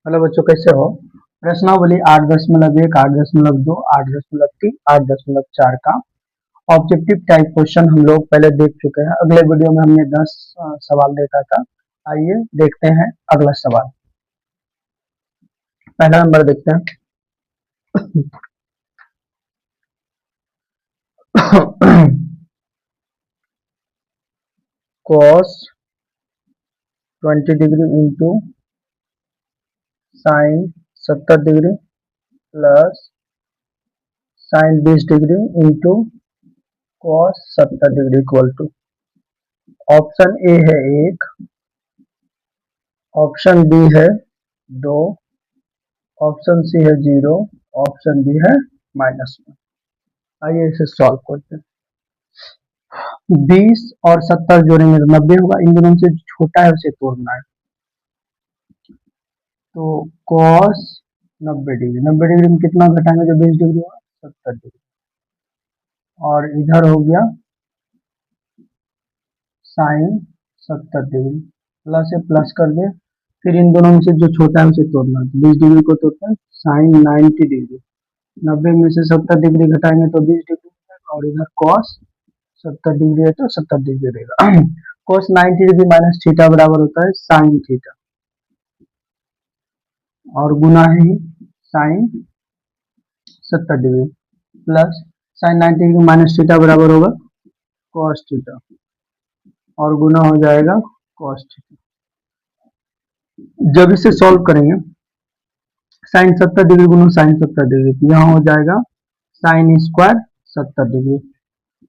Hello बच्चों, कैसे हो। प्रश्नावली 8.1, 8.2, 8.3, 8.4 का ऑब्जेक्टिव टाइप क्वेश्चन हम लोग पहले देख चुके हैं। अगले वीडियो में हमने 10 सवाल देखा था। आइए देखते हैं अगला सवाल। पहला नंबर देखते हैं। cos 20 degree into sine 70 degree plus sine 20 degree into cos 70 degree equal to option A है 1, ऑप्शन बी है 2, ऑप्शन सी है 0, ऑप्शन डी है -1। आइए इसे सॉल्व करते हैं। 20 और 70 जोड़ेंगे तो 90 होगा। इन दोनों से जो छोटा है उसे तोड़ना है। तो cos 90 डिग्री, 90 डिग्री में कितना घटाएंगे जो 20 डिग्री होगा? 70 डिग्री। और इधर हो गया साइन 70 डिग्री, प्लस से प्लस कर दे। फिर इन दोनों में से जो छोटा है उसे तोड़ना है। 20 डिग्री को तोड़ते हैं साइन 90 डिग्री, 90 में से 70 डिग्री घटाएंगे तो 20 डिग्री, और इधर cos 70 डिग्री है तो 70 डिग्री रहेगा। cos 90 डिग्री माइनस थीटा बराबर होता है साइन थीटा, और गुना है sine 70 degree plus sine 90 degree minus theta बराबर होगा cos थीटा, और गुना हो जाएगा cos थीटा। जब इसे सॉल्व करेंगे साइन 70 डिग्री गुना साइन 70 डिग्री, तो यहाँ हो जाएगा साइन स्क्वायर 70 डिग्री,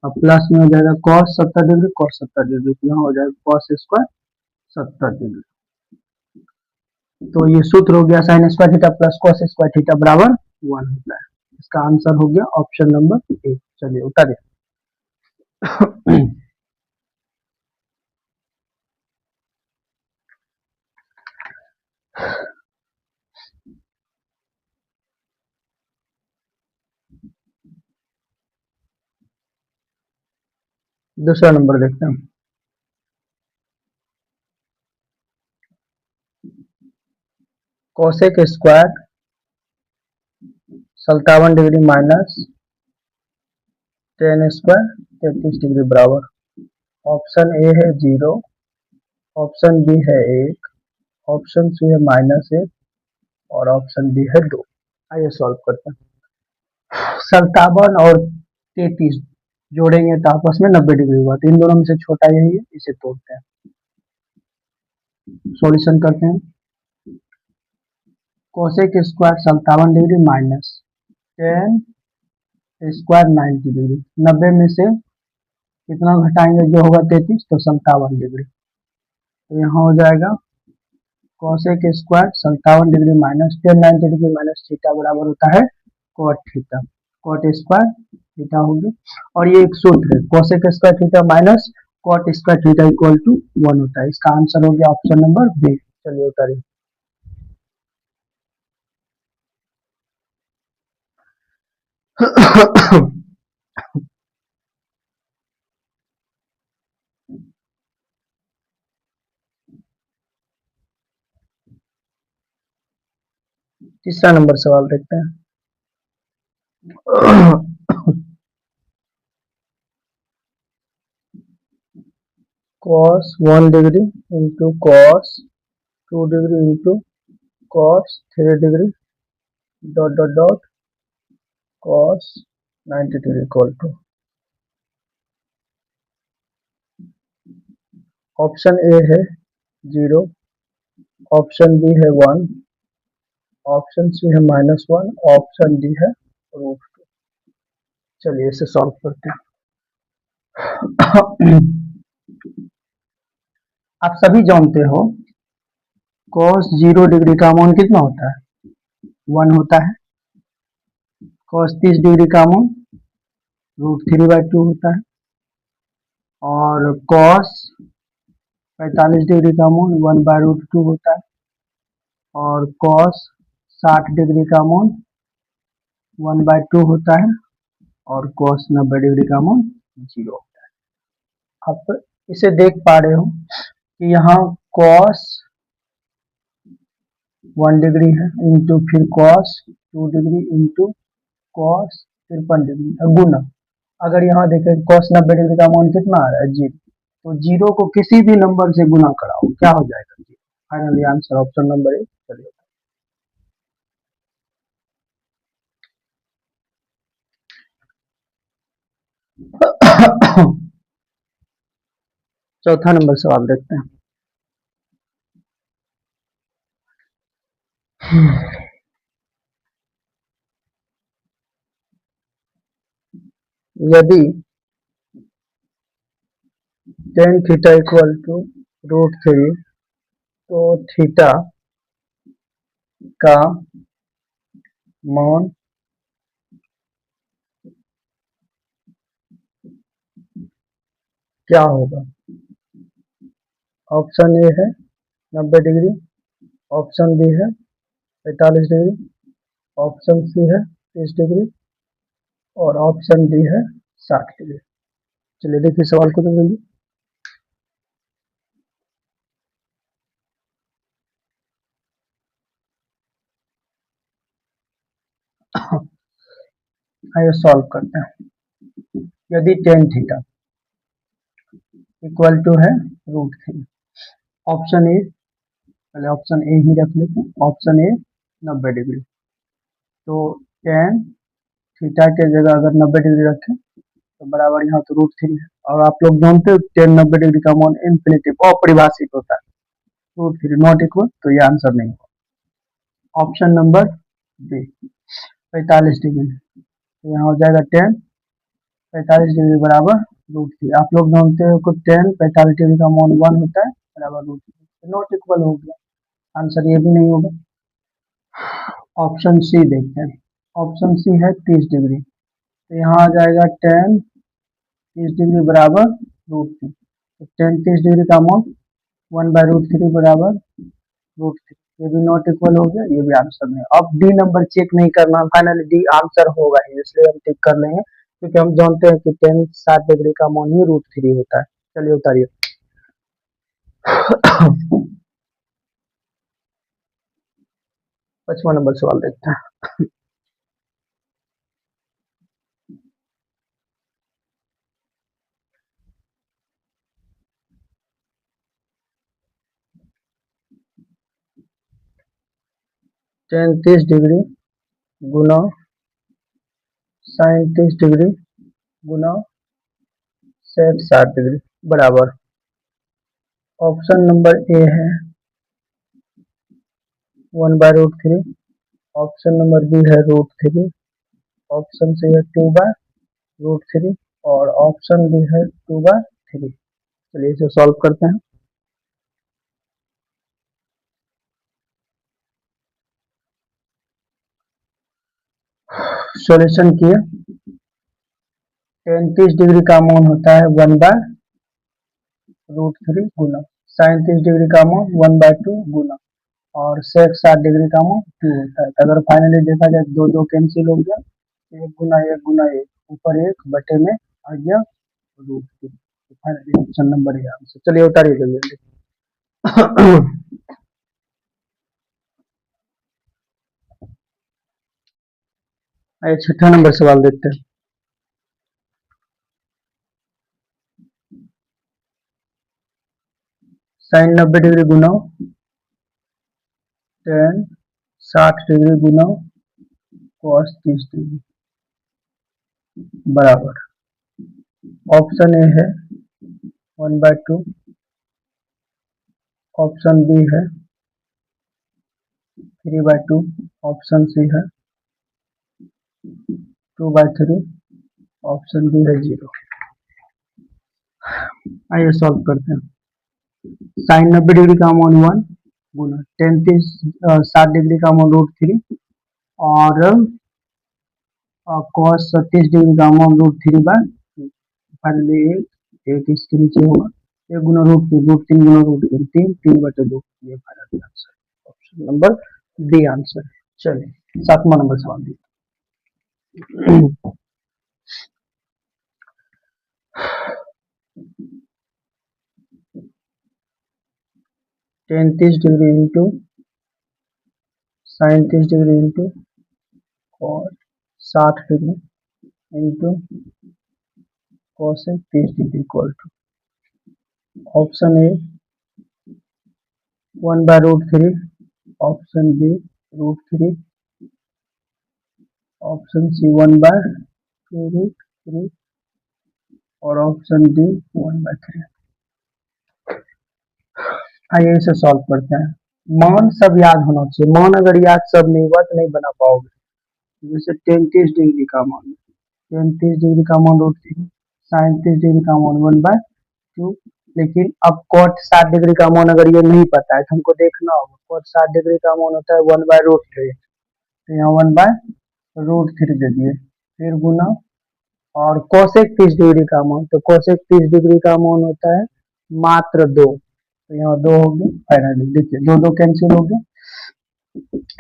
और प्लस में हो जाएगा cos 70 डिग्री cos 70 डिग्री, तो यहाँ हो जाएगा cos स्क्वायर 70 डिग्री। तो ये सूत्र हो गया sine square theta plus cos square theta बराबर 1 होता है। इसका आंसर हो गया ऑप्शन नंबर 1। चलिए उतारिए। दूसरा नंबर देखते हैं। Cosec square 57 degree minus ten square 33 degree बराबर। ऑप्शन ए है 0, ऑप्शन बी है 1, ऑप्शन सी है -1, और ऑप्शन डी है 2। आइए सॉल्व करते हैं। 57 और 33 जोड़ेंगे तो आपस में 90 डिग्री हुआ, तो इन दोनों में से छोटा यही है, इसे तोड़ते हैं। सॉल्यूशन करते हैं। Cosec square 57 degree minus ten square 90 degree, 90 में से कितना घटाएंगे जो होगा 33, तो 57 डिग्री। तो यहाँ हो जाएगा cosec square 57 degree minus ten 90 degree minus theta बराबर होता है cot theta, cot square theta होगी। और ये एक सूत्र है, cosec square theta minus cot square theta equal to 1 होता है। इसका आंसर हो गया ऑप्शन नंबर बी। चलिए उतारिए। तीसरा नंबर सवाल देखते हैं। cos 1 degree into cos 2 degree into cos 3 degree dot dot dot cos 90 degree equal to option A है 0, ऑप्शन बी है 1, ऑप्शन सी है -1, ऑप्शन डी है √2। चलिए इसे सॉल्व करते हैं। आप सभी जानते हो cos 0 डिग्री का मान कितना होता है? 1 होता है। cos 30 डिग्री का मान √3/2 होता है। और cos 45 डिग्री का मान 1/√2 होता है। और cos 60 डिग्री का मान 1/2 होता है। और cos 90 डिग्री का मान 0 होता है। आप इसे देख पा रहे हो कि यहाँ cos 1 डिग्री है इंटू फिर cos 2 degree into cos 53 degree गुना। अगर यहाँ देखें कॉस 90 डिग्री का मान कितना आ रहा है 0, तो 0 को किसी भी नंबर से गुना कराओ क्या हो जाएगा 0। फाइनली आंसर ऑप्शन नंबर 1 चलिए। चौथा नंबर सवाल देखते हैं। यदि टेन थीटा इक्वल टू √3 तो थीटा का मान क्या होगा। ऑप्शन ए है 90 डिग्री, ऑप्शन बी है 45 डिग्री, ऑप्शन सी है 30 डिग्री और ऑप्शन डी है 60 डिग्री। चलिए देखिए सवाल को तो देखिए। आइए सॉल्व करते हैं। यदि टेन थीटा इक्वल टू है √3, ऑप्शन ए, पहले ऑप्शन ए ही रख लेते हैं। ऑप्शन ए 90 डिग्री, तो टेन थीटा के जगह अगर 90 डिग्री रखें तो बराबर यहाँ तो √3 है। और आप लोग जानते हो टेन 90 डिग्री का मान इन्फिनिटिव अपरिभाषित होता है, √3 नॉट इक्वल, तो ये आंसर नहीं होगा। ऑप्शन नंबर बी 45 डिग्री, तो यहाँ हो जाएगा 10 45 डिग्री बराबर √3। आप लोग जानते हो कि 10 45 डिग्री का मान 1 होता है बराबर √3, नॉट इक्वल हो गया, आंसर ये भी नहीं होगा। ऑप्शन सी देखते हैं। ऑप्शन सी है 30 डिग्री, तो यहाँ आ जाएगा 10 30 डिग्री बराबर √3, तो 10 30 डिग्री का मान 1/√3 बराबर √3, ये भी नॉट इक्वल हो गया, ये भी आंसर नहीं। अब डी नंबर चेक नहीं करना, फाइनली डी आंसर होगा ही, इसलिए हम टिक कर लेंगे क्योंकि हम जानते हैं कि 10 60 डिग्री का मान ही √3 होता है। चलिए उतारिए। 55 नंबर सवाल देखते हैं। टेन 30 डिग्री गुना साइन 30 डिग्री गुना सेक 60 डिग्री बराबर, ऑप्शन नंबर ए है 1/√3, ऑप्शन नंबर बी है √3, ऑप्शन सी है 2/√3 और ऑप्शन डी है 2/3। चलिए इसे सॉल्व करते हैं। सॉल्यूशन किए। 30 डिग्री का मान होता है 1/√3 गुना साइन 30 डिग्री का मान 1/2 गुना और सेक 60 डिग्री का मान 2 होता है। तो अगर फाइनली देखा जाए दो दो कैंसिल हो गया, एक गुना एक, ऊपर एक बटे में आ गया √3। फाइनली ऑप्शन नंबर है आंसर। चलिए उतारिए जल्दी। आइए छठा नंबर सवाल देखते हैं। साइन 90 डिग्री गुना टेन 60 डिग्री गुना कॉस 30 डिग्री बराबर, ऑप्शन ए है 1/2, ऑप्शन बी है 3/2, ऑप्शन सी है 2/3, ऑप्शन डी है 0। आइए सॉल्व करते हैं। साइन 90 डिग्री का मान 1 गुना टेन 60 डिग्री का मान √3 और कॉस 30 डिग्री का मान √3/2। फाइनली एक इसके नीचे होगा, एक गुना √3 गुना √3 3/2, ये final answer option number D answer है। चलिए 7वां नंबर सवाल देखिए। 30 degree into sine 30 degree into cos 60 degree into cosec 30 degree equal to option A 1/√3, option B √3, option C 1/2√3 और ऑप्शन डी 1/3। आइए इसे सॉल्व करते हैं। मान सब याद होना चाहिए, मान अगर याद सब नहीं हुआ तो नहीं बना पाओगे। जैसे 10-30 डिग्री का मान, 10-30 डिग्री का मान √3, साइन 30 डिग्री का मान 1/2। लेकिन अब cot 60 डिग्री का मान अगर ये नहीं पता है तो हमको देखना होगा। cot 60 डिग्री का मान होता है 1/√3, तो यहाँ 1/√3 दे दिए, फिर गुना, और कोसेक 30 डिग्री का मान, तो कोसेक 30 डिग्री का मान होता है मात्र 2, तो यहाँ 2 हो गया। फाइनली देखिए 2 कैंसिल हो गया,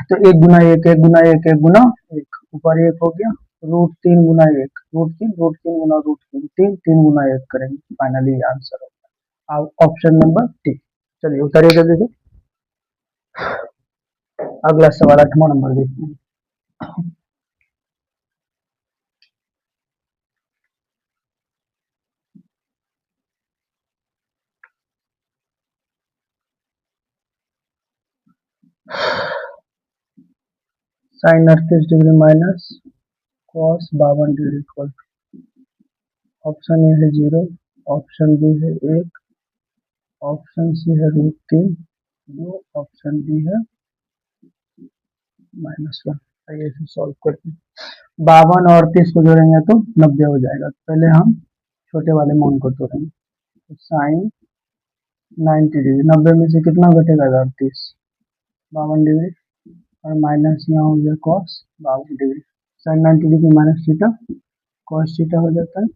तो 1 गुना 1, 1 गुना 1, 1 गुना 1, ऊपर 1 हो गया, √3 गुना 1, √3, √3 गुना √3, 3 गुना 1 करेंगे, फाइनली आंसर होगा अब ऑप्शन नंबर टी। चलिए उतारिए जल्दी से। अगला सवाल 8वां नंबर देखते हैं। Sine 38 degree minus cos 52 degree equal, option A है 0, ऑप्शन बी है 1, ऑप्शन सी है √3, 2, ऑप्शन डी है -1। आइए इसे सॉल्व करते हैं। 52 और 38 को जोड़ेंगे तो 90 हो जाएगा। पहले हम छोटे वाले मान को तोड़ेंगे, तो साइन 90 डिग्री, 90 में से कितना घटेगा 38, 52 डिग्री, और माइनस यहाँ हो गया cos 52 degree. Sine 90 degree minus theta cos theta हो जाता है,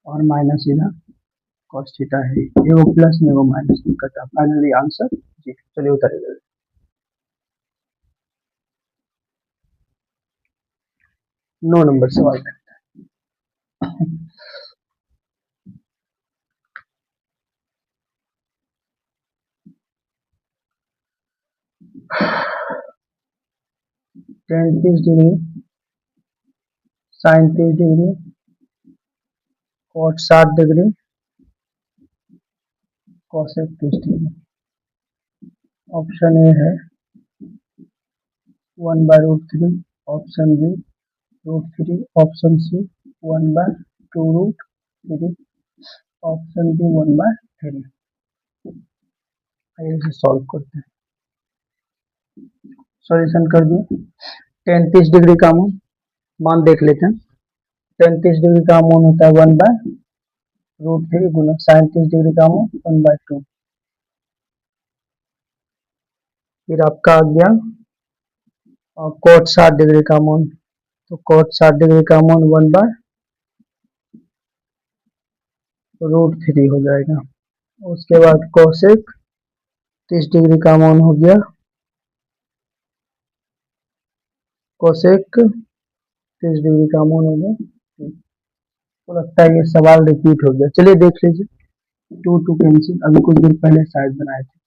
और माइनस इधर कॉस थीटा है, एगो प्लस में एगो माइनस में कटा, फाइनली आंसर जी। चलिए उतारिए। 9 नंबर सवाल करते हैं। 30 degree, sine 30 degree, cot 60 degree, cosec 30 degree. Option A है 1/√3, option B √3, option C 1/2√3, option D 1/3। आइए इसे सॉल्व करते हैं। सॉल्यूशन कर दिए। 30 डिग्री का मान देख लेते हैं। 30 डिग्री का मान होता है 1/√3 गुना साइन 30 डिग्री का मान 1/2। फिर आपका आ गया कॉट 60 डिग्री का मान, तो कॉट 60 डिग्री का मान 1/√3 हो जाएगा। उसके बाद कोसेक 30 डिग्री का मान हो गया, कोसेक 30 डिग्री का मान हो गया। तो लगता है ये सवाल रिपीट हो गया, चलिए देख लीजिए। 2 कैंसिल, अभी कुछ देर पहले शायद बनाए थे।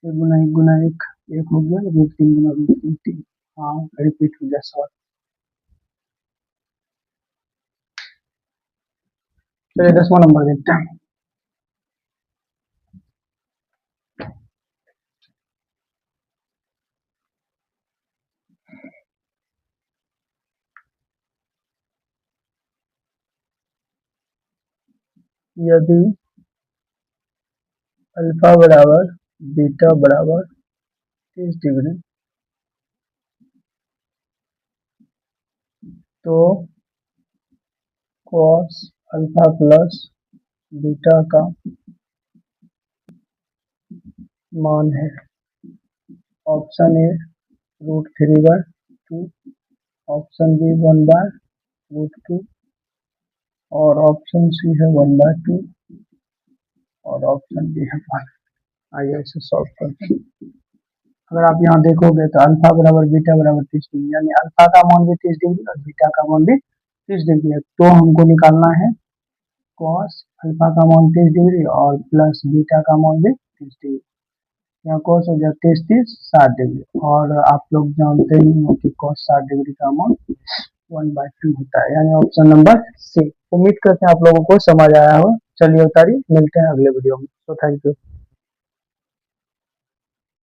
1 गुना 1 गुना 1, 1 हो गया, √3 गुना √3, 3। हाँ रिपीट हो गया सवाल। चलिए 10वां नंबर देखते हैं। यदि अल्फा बराबर बीटा बराबर 30 डिग्री, तो कॉस अल्फा प्लस बीटा का मान है। ऑप्शन ए √3/2, ऑप्शन बी 1/√2, और ऑप्शन सी है 1/2, और ऑप्शन डी है 1। आइए इसे सॉल्व करते हैं। अगर आप यहाँ देखोगे तो अल्फा बराबर बीटा बराबर 30 डिग्री, यानी अल्फा का मान भी 30 डिग्री और बीटा का मान भी 30 डिग्री है। तो हमको निकालना है कॉस अल्फा का मान 30 डिग्री और प्लस बीटा का मान भी 30 डिग्री। यहाँ कॉस हो गया 30 60 डिग्री, और आप लोग जानते ही हो कि कॉस 60 डिग्री का अमोन 1/2 होता है, यानी ऑप्शन नंबर सी। उम्मीद करते हैं आप लोगों को समझ आया हो। चलिए उतारी, मिलते हैं अगले वीडियो में। तो थैंक यू।